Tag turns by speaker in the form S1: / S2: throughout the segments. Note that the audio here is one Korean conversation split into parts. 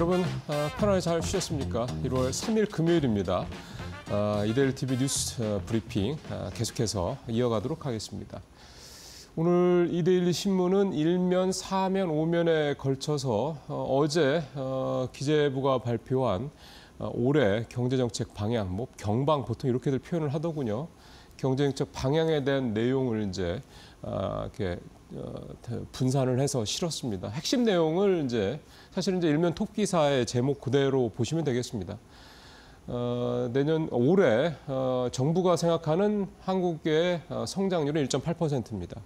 S1: 여러분 편안히 잘 쉬셨습니까? 1월 3일 금요일입니다. 이데일리 TV 뉴스 브리핑 계속해서 이어가도록 하겠습니다. 오늘 이데일리 신문은 1면, 4면, 5면에 걸쳐서 어제 기재부가 발표한 올해 경제정책 방향, 뭐 경방 보통 이렇게들 표현을 하더군요. 경제정책 방향에 대한 내용을 이제 이렇게 분산을 해서 실었습니다. 핵심 내용을 이제 사실은 이제 일면 톱 기사의 제목 그대로 보시면 되겠습니다. 내년 올해 정부가 생각하는 한국의 성장률은 1.8%입니다.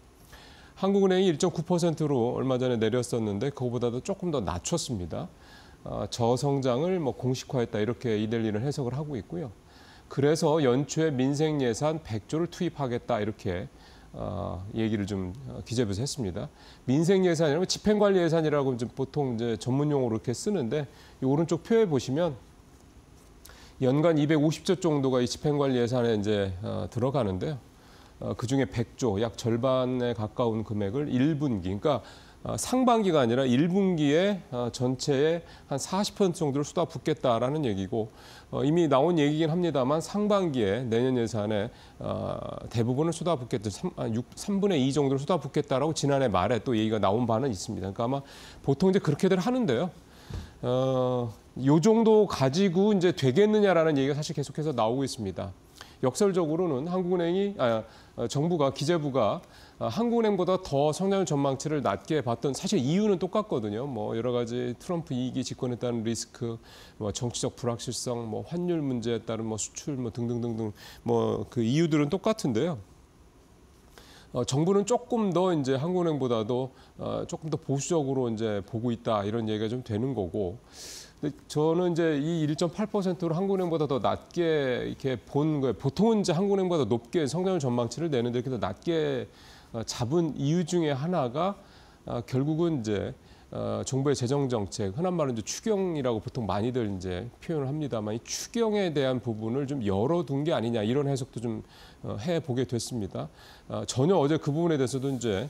S1: 한국은행이 1.9%로 얼마 전에 내렸었는데 그거보다도 조금 더 낮췄습니다. 저성장을 뭐 공식화했다 이렇게 이데일리는 해석을 하고 있고요. 그래서 연초에 민생 예산 100조를 투입하겠다 이렇게 얘기를 좀 기재부에서 했습니다. 민생 예산이라면 집행관리 예산이라고 보통 이제 전문 용어로 이렇게 쓰는데 이 오른쪽 표에 보시면 연간 250조 정도가 이 집행관리 예산에 이제 들어가는데요. 그 중에 100조, 약 절반에 가까운 금액을 1분기, 그러니까 상반기가 아니라 1분기에 전체의 한 40% 정도를 쏟아붓겠다라는 얘기고 이미 나온 얘기긴 합니다만 상반기에 내년 예산에 대부분을 쏟아붓겠다, 3분의 2 정도를 쏟아붓겠다라고 지난해 말에 또 얘기가 나온 바는 있습니다. 그러니까 아마 보통 이제 그렇게들 하는데요. 요 정도 가지고 이제 되겠느냐라는 얘기가 사실 계속해서 나오고 있습니다. 역설적으로는 정부가 기재부가 한국은행보다 더 성장률 전망치를 낮게 봤던 사실 이유는 똑같거든요. 뭐 여러 가지 트럼프 2기 집권에 따른 리스크, 뭐 정치적 불확실성, 뭐 환율 문제에 따른 뭐 수출 뭐 등등등등 뭐 그 이유들은 똑같은데요. 정부는 조금 더 이제 한국은행보다도 조금 더 보수적으로 이제 보고 있다 이런 얘기가 좀 되는 거고. 근데 저는 이제 이 1.8%로 한국은행보다 더 낮게 이렇게 본 거예요. 보통은 이제 한국은행보다 높게 성장률 전망치를 내는데 이렇게 더 낮게 잡은 이유 중에 하나가 결국은 이제 정부의 재정 정책, 흔한 말로 이제 추경이라고 보통 많이들 이제 표현을 합니다만 이 추경에 대한 부분을 좀 열어둔 게 아니냐 이런 해석도 좀 해보게 됐습니다. 전혀 어제 그 부분에 대해서도 이제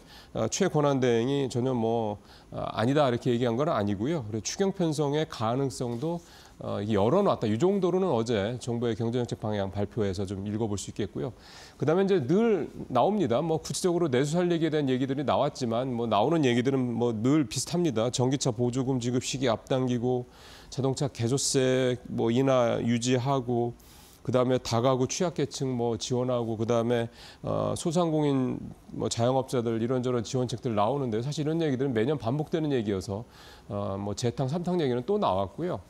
S1: 최 권한대행이 전혀 뭐 아니다 이렇게 얘기한 건 아니고요. 그리고 추경 편성의 가능성도 열어놨다. 이 정도로는 어제 정부의 경제정책 방향 발표에서 좀 읽어볼 수 있겠고요. 그다음에 이제 늘 나옵니다. 뭐 구체적으로 내수 살리기에 대한 얘기들이 나왔지만 뭐 나오는 얘기들은 뭐 늘 비슷합니다. 전기차 보조금 지급 시기 앞당기고 자동차 개조세 뭐 인하 유지하고 그다음에 다가구 취약계층 뭐 지원하고 그다음에 소상공인 뭐 자영업자들 이런저런 지원책들 나오는데 사실 이런 얘기들은 매년 반복되는 얘기여서 뭐 재탕 삼탕 얘기는 또 나왔고요.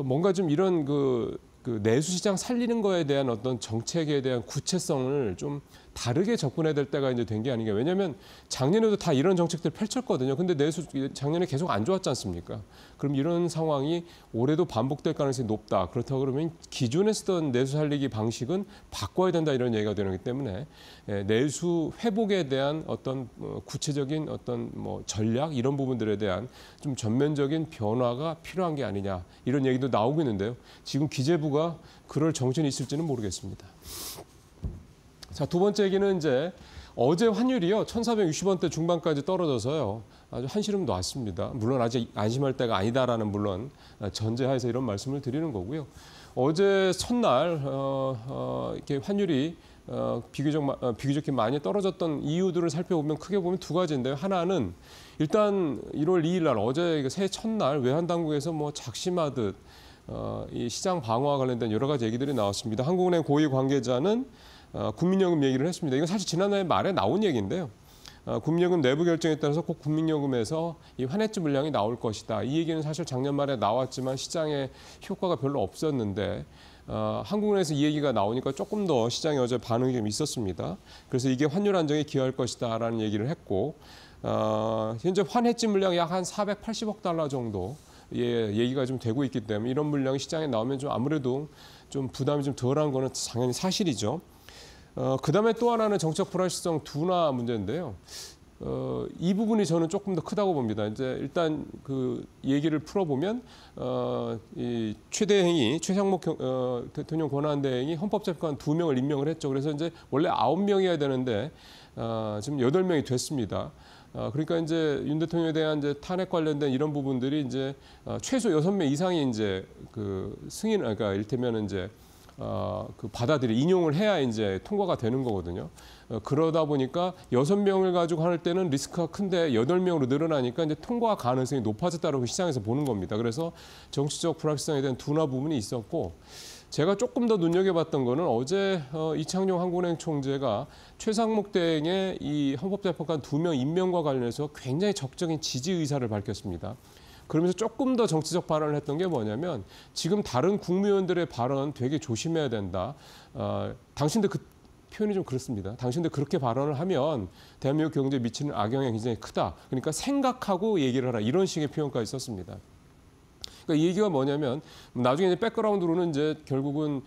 S1: 뭔가 좀 이런 그 내수 시장 살리는 거에 대한 어떤 정책에 대한 구체성을 좀 다르게 접근해야 될 때가 이제 된 게 아닌가. 왜냐하면 작년에도 다 이런 정책들 펼쳤거든요. 근데 내수 작년에 계속 안 좋았지 않습니까? 그럼 이런 상황이 올해도 반복될 가능성이 높다. 그렇다고 그러면 기존에 쓰던 내수 살리기 방식은 바꿔야 된다 이런 얘기가 되는 거기 때문에 내수 회복에 대한 어떤 구체적인 어떤 뭐 전략 이런 부분들에 대한 좀 전면적인 변화가 필요한 게 아니냐 이런 얘기도 나오고 있는데요. 지금 기재부가 그럴 정신이 있을지는 모르겠습니다. 자, 두 번째 얘기는 이제 어제 환율이요 1,460원대 중반까지 떨어져서요 아주 한시름 놨습니다. 물론 아직 안심할 때가 아니다라는 물론 전제하에서 이런 말씀을 드리는 거고요. 어제 첫날 이렇게 환율이 비교적 많이 떨어졌던 이유들을 살펴보면 크게 보면 두 가지인데요. 하나는 일단 1월 2일 날 어제 새해 첫날 외환 당국에서 뭐 작심하듯 이 시장 방어와 관련된 여러 가지 얘기들이 나왔습니다. 한국은행 고위 관계자는 국민연금 얘기를 했습니다. 이건 사실 지난해 말에 나온 얘기인데요. 국민연금 내부 결정에 따라서 꼭 국민연금에서 이 환해지 물량이 나올 것이다. 이 얘기는 사실 작년 말에 나왔지만 시장에 효과가 별로 없었는데 한국은행에서 이 얘기가 나오니까 조금 더 시장에 어제 반응이 좀 있었습니다. 그래서 이게 환율 안정에 기여할 것이다라는 얘기를 했고 현재 환해지 물량 약 한 480억 달러 정도 얘기가 좀 되고 있기 때문에 이런 물량이 시장에 나오면 좀 아무래도 좀 부담이 좀 덜한 거는 당연히 사실이죠. 그다음에 또 하나는 정책 불확실성 둔화 문제인데요. 이 부분이 저는 조금 더 크다고 봅니다. 이제 일단 그 얘기를 풀어보면 이 최상목 대통령 권한대행이 헌법재판관 2명을 임명을 했죠. 그래서 이제 원래 9명이어야 되는데 지금 8명이 됐습니다. 그러니까 이제 윤 대통령에 대한 이제 탄핵 관련된 이런 부분들이 이제 최소 6명 이상이 이제 그 승인, 그러니까 이를테면 이제 그 인용을 해야 이제 통과가 되는 거거든요. 그러다 보니까 6명을 가지고 할 때는 리스크가 큰데 8명으로 늘어나니까 이제 통과 가능성이 높아졌다고 시장에서 보는 겁니다. 그래서 정치적 불확실성에 대한 둔화 부분이 있었고, 제가 조금 더 눈여겨봤던 거는 어제 이창용 한국은행 총재가 최상목 대행의 이 헌법재판관 2명 임명과 관련해서 굉장히 적극적인 지지 의사를 밝혔습니다. 그러면서 조금 더 정치적 발언을 했던 게 뭐냐면, 지금 다른 국무위원들의 발언 되게 조심해야 된다. 당신들 그 표현이 좀 그렇습니다. 당신들 그렇게 발언을 하면 대한민국 경제에 미치는 악영향이 굉장히 크다. 그러니까 생각하고 얘기를 하라. 이런 식의 표현까지 썼습니다. 그러니까 이 얘기가 뭐냐면, 나중에 이제 백그라운드로는 이제 결국은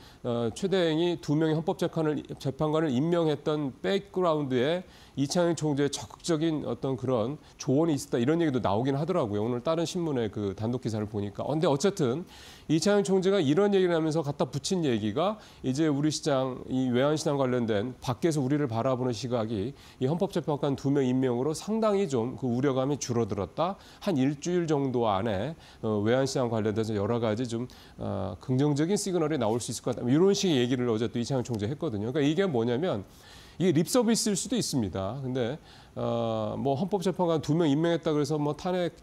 S1: 최 대행이 2명의 헌법재판관을 임명했던 백그라운드에 이창용 총재의 적극적인 어떤 그런 조언이 있었다, 이런 얘기도 나오긴 하더라고요. 오늘 다른 신문의 그 단독 기사를 보니까. 근데 어쨌든 이창용 총재가 이런 얘기를 하면서 갖다 붙인 얘기가, 이제 우리 시장, 이 외환시장 관련된 밖에서 우리를 바라보는 시각이 이 헌법재판관 2명 임명으로 상당히 좀 그 우려감이 줄어들었다. 한 일주일 정도 안에 외환시장 관련돼서 여러 가지 좀 긍정적인 시그널이 나올 수 있을 것 같다. 이런 식의 얘기를 어제 또 이창용 총재 했거든요. 그러니까 이게 뭐냐면, 이게 립 서비스일 수도 있습니다. 근데 뭐 헌법재판관 2명 임명했다 그래서 뭐 탄핵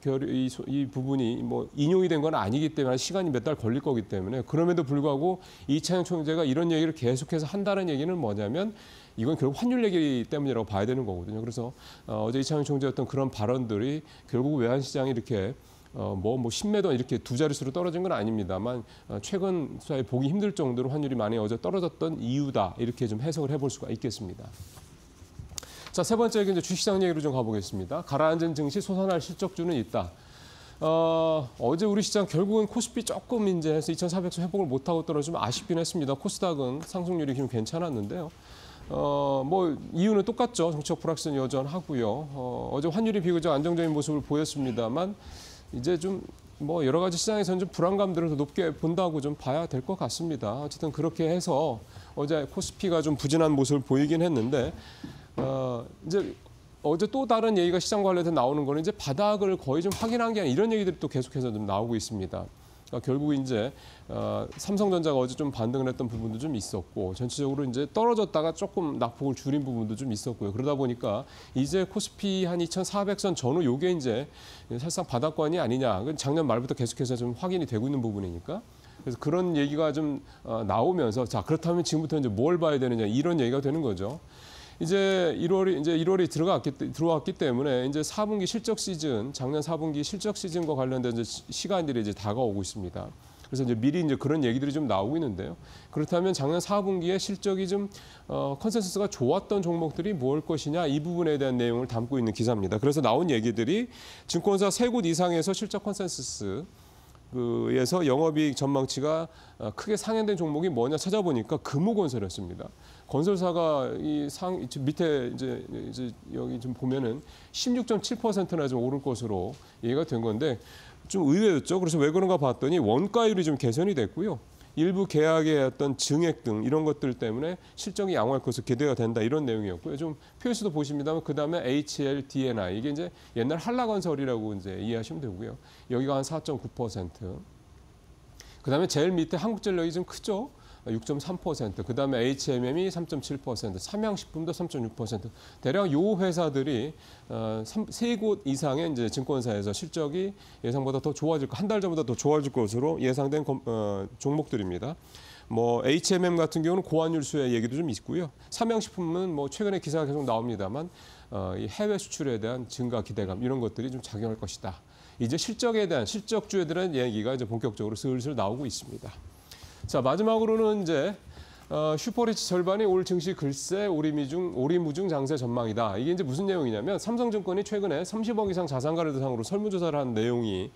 S1: 이 부분이 뭐 인용이 된 건 아니기 때문에 시간이 몇 달 걸릴 거기 때문에, 그럼에도 불구하고 이창용 총재가 이런 얘기를 계속해서 한다는 얘기는 뭐냐면, 이건 결국 환율 얘기 때문이라고 봐야 되는 거거든요. 그래서 어제 이창용 총재의 어떤 그런 발언들이 결국 외환시장이 이렇게 뭐 10매 원 이렇게 두 자릿수로 떨어진 건 아닙니다만, 최근 사이 보기 힘들 정도로 환율이 많이 어제 떨어졌던 이유다, 이렇게 좀 해석을 해볼 수가 있겠습니다. 자, 세 번째 이제 주식시장 얘기로 좀 가보겠습니다. 가라앉은 증시 솟아날 실적주는 있다. 어제 우리 시장 결국은 코스피 조금 이제 해서 2,400선 회복을 못하고 떨어지면 아쉽긴 했습니다. 코스닥은 상승률이 좀 괜찮았는데요. 뭐 이유는 똑같죠. 정치적 불확실성 여전하고요. 어제 환율이 비교적 안정적인 모습을 보였습니다만, 이제 좀 뭐 여러 가지 시장에서는 좀 불안감들을 더 높게 본다고 좀 봐야 될 것 같습니다. 어쨌든 그렇게 해서 어제 코스피가 좀 부진한 모습을 보이긴 했는데, 이제 어제 또 다른 얘기가 시장 관련해서 나오는 거는 이제 바닥을 거의 좀 확인한 게 아니라 이런 얘기들이 또 계속해서 좀 나오고 있습니다. 그러니까 결국 이제 삼성전자가 어제 좀 반등을 했던 부분도 좀 있었고, 전체적으로 이제 떨어졌다가 조금 낙폭을 줄인 부분도 좀 있었고요. 그러다 보니까 이제 코스피 한 2,400선 전후 요게 이제 사실상 바닥권이 아니냐. 작년 말부터 계속해서 좀 확인이 되고 있는 부분이니까. 그래서 그런 얘기가 좀 나오면서, 자, 그렇다면 지금부터 이제 뭘 봐야 되느냐, 이런 얘기가 되는 거죠. 이제 1월이 들어왔기 때문에 이제 4분기 실적 시즌, 작년 4분기 실적 시즌과 관련된 이제 시간들이 이제 다가오고 있습니다. 그래서 이제 미리 이제 그런 얘기들이 좀 나오고 있는데요. 그렇다면 작년 4분기에 실적이 좀 컨센서스가 좋았던 종목들이 무엇일 것이냐, 이 부분에 대한 내용을 담고 있는 기사입니다. 그래서 나온 얘기들이 증권사 3곳 이상에서 실적 컨센서스 에서 영업이익 전망치가 크게 상향된 종목이 뭐냐 찾아보니까 금호건설이었습니다. 건설사가 밑에 이제 여기 좀 보면은 16.7%나 좀 오를 것으로 얘기가 된 건데, 좀 의외였죠. 그래서 왜 그런가 봤더니 원가율이 좀 개선이 됐고요. 일부 계약의 어떤 증액 등 이런 것들 때문에 실적이 양호할 것으로 기대가 된다, 이런 내용이었고요. 좀 표에서도 보십니다만, 그 다음에 HLDNI, 이게 이제 옛날 한라건설이라고 이제 이해하시면 되고요. 여기가 한 4.9%. 그 다음에 제일 밑에 한국전력이 좀 크죠. 6.3%, 그 다음에 HMM이 3.7%, 삼양식품도 3.6%. 대략 요 회사들이 3곳 이상의 이제 증권사에서 실적이 예상보다 더 좋아질, 한 달 전보다 더 좋아질 것으로 예상된 종목들입니다. 뭐 HMM 같은 경우는 고환율 수혜 얘기도 좀 있고요. 삼양식품은 뭐 최근에 기사가 계속 나옵니다만, 이 해외 수출에 대한 증가 기대감, 이런 것들이 좀 작용할 것이다. 이제 실적에 대한, 실적주에 대한 얘기가 이제 본격적으로 슬슬 나오고 있습니다. 자, 마지막으로는 이제 슈퍼리치 절반이 올 증시 글쎄 오리무중 장세 전망이다. 이게 이제 무슨 내용이냐면, 삼성증권이 최근에 30억 이상 자산가를 대상으로 설문조사를 한 내용이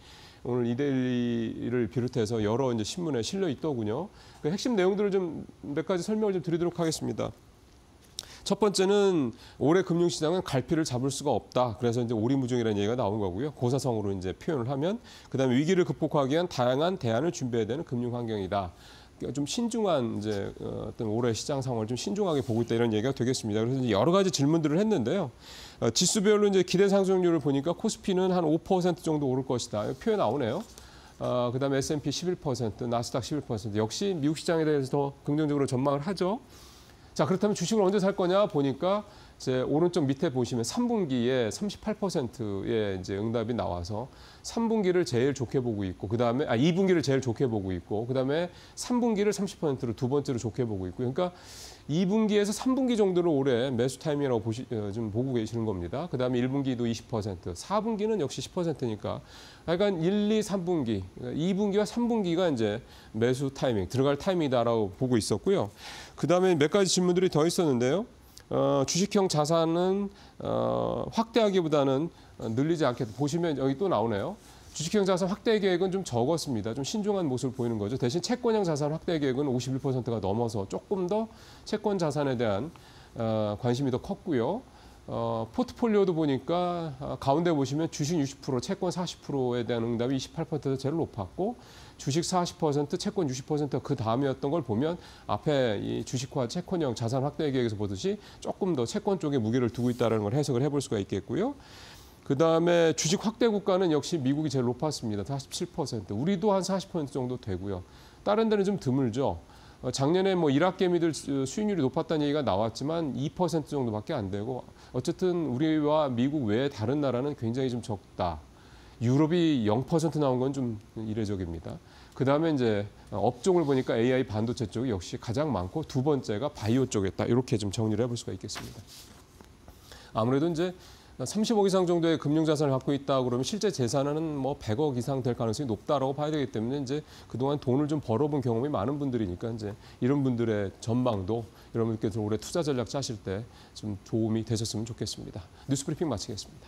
S1: 오늘 이데일리를 비롯해서 여러 이제 신문에 실려 있더군요. 그 핵심 내용들을 좀 몇 가지 설명을 좀 드리도록 하겠습니다. 첫 번째는 올해 금융시장은 갈피를 잡을 수가 없다. 그래서 이제 오리무중이라는 얘기가 나온 거고요. 고사성으로 이제 표현을 하면, 그다음에 위기를 극복하기 위한 다양한 대안을 준비해야 되는 금융 환경이다. 좀 신중한 이제 어떤 올해 시장 상황을 좀 신중하게 보고 있다 이런 얘기가 되겠습니다. 그래서 이제 여러 가지 질문들을 했는데요. 지수별로 이제 기대 상승률을 보니까 코스피는 한 5% 정도 오를 것이다. 표에 나오네요. 그다음에 S&P 11%, 나스닥 11%. 역시 미국 시장에 대해서 더 긍정적으로 전망을 하죠. 자, 그렇다면 주식을 언제 살 거냐 보니까 이제 오른쪽 밑에 보시면 3분기에 38%의 이제 응답이 나와서 3분기를 제일 좋게 보고 있고 그다음에 2분기를 제일 좋게 보고 있고 그다음에 3분기를 30%로 두 번째로 좋게 보고 있고 그러니까 2분기에서 3분기 정도를 올해 매수 타이밍이라고 좀 보고 계시는 겁니다. 그다음에 1분기도 20%, 4분기는 역시 10%니까 약간 1, 2, 3분기, 2분기와 3분기가 이제 매수 타이밍, 들어갈 타이밍이다라고 보고 있었고요. 그다음에 몇 가지 질문들이 더 있었는데요. 주식형 자산은 확대하기보다는 늘리지 않게 보시면 여기 또 나오네요. 주식형 자산 확대 계획은 좀 적었습니다. 좀 신중한 모습을 보이는 거죠. 대신 채권형 자산 확대 계획은 51%가 넘어서 조금 더 채권 자산에 대한 관심이 더 컸고요. 포트폴리오도 보니까 가운데 보시면 주식 60%, 채권 40%에 대한 응답이 28%로 제일 높았고 주식 40%, 채권 60%가 그 다음이었던 걸 보면 앞에 이 주식화 채권형 자산 확대 계획에서 보듯이 조금 더 채권 쪽에 무게를 두고 있다는 걸 해석을 해볼 수가 있겠고요. 그다음에 주식 확대 국가는 역시 미국이 제일 높았습니다. 47%. 우리도 한 40% 정도 되고요. 다른 데는 좀 드물죠. 작년에 뭐 일학개미들 수익률이 높았다는 얘기가 나왔지만 2% 정도밖에 안 되고 어쨌든 우리와 미국 외에 다른 나라는 굉장히 좀 적다. 유럽이 0% 나온 건 좀 이례적입니다. 그다음에 이제 업종을 보니까 AI 반도체 쪽이 역시 가장 많고 두 번째가 바이오 쪽이었다. 이렇게 좀 정리를 해볼 수가 있겠습니다. 아무래도 이제 30억 이상 정도의 금융자산을 갖고 있다 그러면 실제 재산은 뭐 100억 이상 될 가능성이 높다라고 봐야 되기 때문에 이제 그동안 돈을 좀 벌어본 경험이 많은 분들이니까 이제 이런 분들의 전망도 여러분께서 올해 투자 전략 짜실 때 좀 도움이 되셨으면 좋겠습니다. 뉴스브리핑 마치겠습니다.